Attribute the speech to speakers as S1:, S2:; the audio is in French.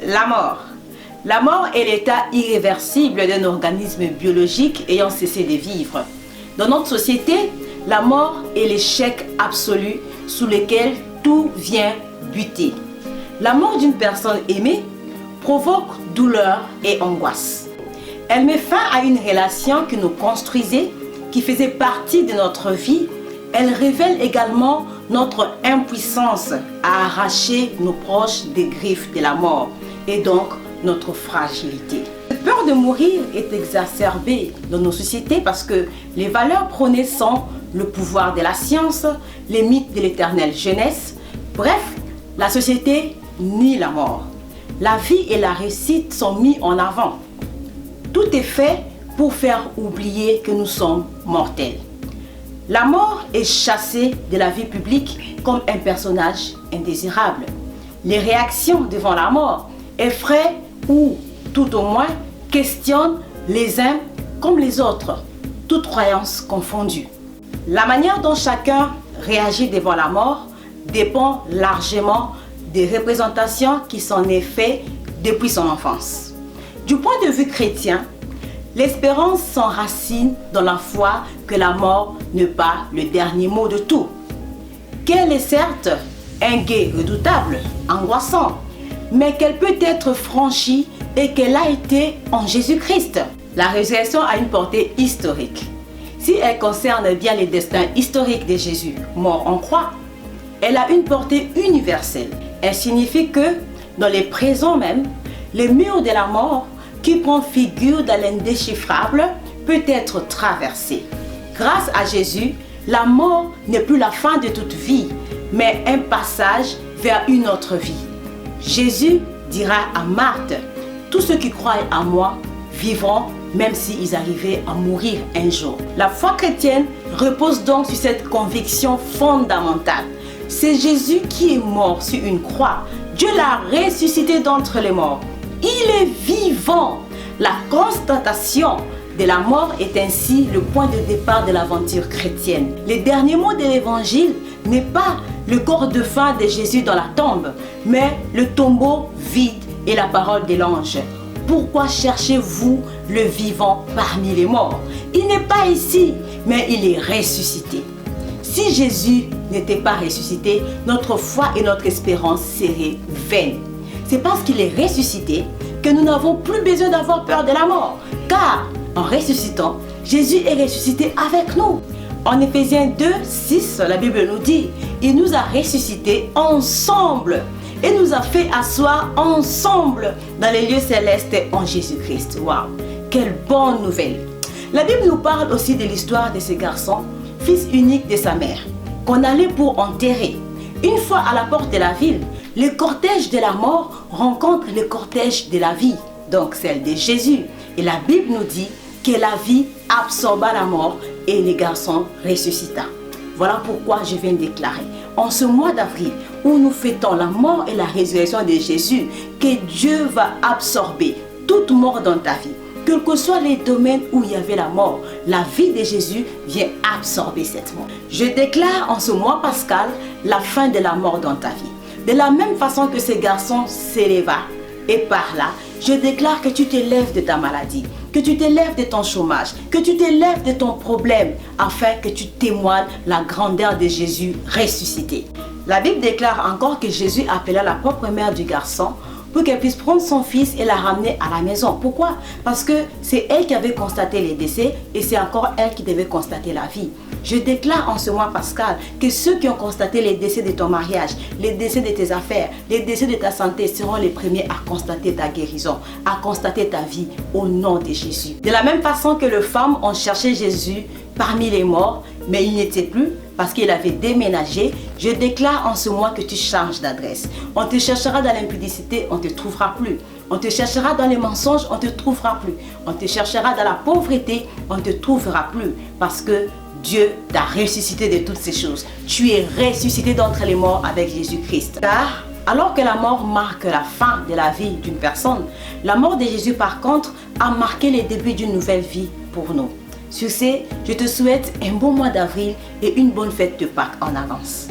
S1: La mort. La mort est l'état irréversible d'un organisme biologique ayant cessé de vivre. Dans notre société, la mort est l'échec absolu sous lequel tout vient buter. La mort d'une personne aimée provoque douleur et angoisse. Elle met fin à une relation qui nous construisait, qui faisait partie de notre vie. Elle révèle également notre impuissance à arracher nos proches des griffes de la mort et donc notre fragilité. Cette peur de mourir est exacerbée dans nos sociétés parce que les valeurs prônées sont le pouvoir de la science, les mythes de l'éternelle jeunesse. Bref, la société nie la mort. La vie et la réussite sont mis en avant. Tout est fait pour faire oublier que nous sommes mortels. La mort est chassée de la vie publique comme un personnage indésirable. Les réactions devant la mort effraient ou, tout au moins, questionnent les uns comme les autres, toutes croyances confondues. La manière dont chacun réagit devant la mort dépend largement des représentations qui s'en est fait depuis son enfance. Du point de vue chrétien, l'espérance s'enracine dans la foi que la mort n'est pas le dernier mot de tout. Qu'elle est certes un guet redoutable, angoissant, mais qu'elle peut être franchie et qu'elle a été en Jésus-Christ. La résurrection a une portée historique. Si elle concerne bien les destins historiques de Jésus, mort en croix, elle a une portée universelle. Elle signifie que, dans les présents même, le mur de la mort, qui prend figure dans l'indéchiffrable, peut être traversé. Grâce à Jésus, la mort n'est plus la fin de toute vie, mais un passage vers une autre vie. Jésus dira à Marthe, « Tous ceux qui croient en moi vivront même s'ils arrivaient à mourir un jour. » La foi chrétienne repose donc sur cette conviction fondamentale. C'est Jésus qui est mort sur une croix. Dieu l'a ressuscité d'entre les morts. Il est vivant. La constatation de la mort est ainsi le point de départ de l'aventure chrétienne. Les derniers mots de l'évangile n'est pas le corps de fin de Jésus dans la tombe, mais le tombeau vide et la parole de l'ange. Pourquoi cherchez-vous le vivant parmi les morts? Il n'est pas ici, mais il est ressuscité. Si Jésus n'était pas ressuscité, notre foi et notre espérance seraient vaines. C'est parce qu'il est ressuscité que nous n'avons plus besoin d'avoir peur de la mort. Car en ressuscitant, Jésus est ressuscité avec nous. En Éphésiens 2, 6, la Bible nous dit, il nous a ressuscités ensemble et nous a fait asseoir ensemble dans les lieux célestes en Jésus-Christ. Waouh, quelle bonne nouvelle! La Bible nous parle aussi de l'histoire de ce garçon, fils unique de sa mère, qu'on allait pour enterrer. Une fois à la porte de la ville, le cortège de la mort rencontre le cortège de la vie, donc celle de Jésus. Et la Bible nous dit que la vie absorba la mort et le garçon ressuscita. Voilà pourquoi je viens de déclarer, en ce mois d'avril, où nous fêtons la mort et la résurrection de Jésus, que Dieu va absorber toute mort dans ta vie. Quels que soient les domaines où il y avait la mort, la vie de Jésus vient absorber cette mort. Je déclare en ce mois pascal la fin de la mort dans ta vie. De la même façon que ce garçon s'éleva et par là, je déclare que tu t'élèves de ta maladie, que tu t'élèves de ton chômage, que tu t'élèves de ton problème, afin que tu témoignes la grandeur de Jésus ressuscité. La Bible déclare encore que Jésus appela la propre mère du garçon pour qu'elle puisse prendre son fils et la ramener à la maison. Pourquoi? Parce que c'est elle qui avait constaté les décès et c'est encore elle qui devait constater la vie. Je déclare en ce mois pascal que ceux qui ont constaté les décès de ton mariage, les décès de tes affaires, les décès de ta santé seront les premiers à constater ta guérison, à constater ta vie au nom de Jésus. De la même façon que les femmes ont cherché Jésus parmi les morts, mais il n'était plus parce qu'il avait déménagé, je déclare en ce mois que tu changes d'adresse. On te cherchera dans l'impudicité, on ne te trouvera plus. On te cherchera dans les mensonges, on ne te trouvera plus. On te cherchera dans la pauvreté, on ne te trouvera plus. Parce que Dieu t'a ressuscité de toutes ces choses. Tu es ressuscité d'entre les morts avec Jésus-Christ. Car alors que la mort marque la fin de la vie d'une personne, la mort de Jésus par contre a marqué le début d'une nouvelle vie pour nous. Sur ce, je te souhaite un bon mois d'avril et une bonne fête de Pâques en avance.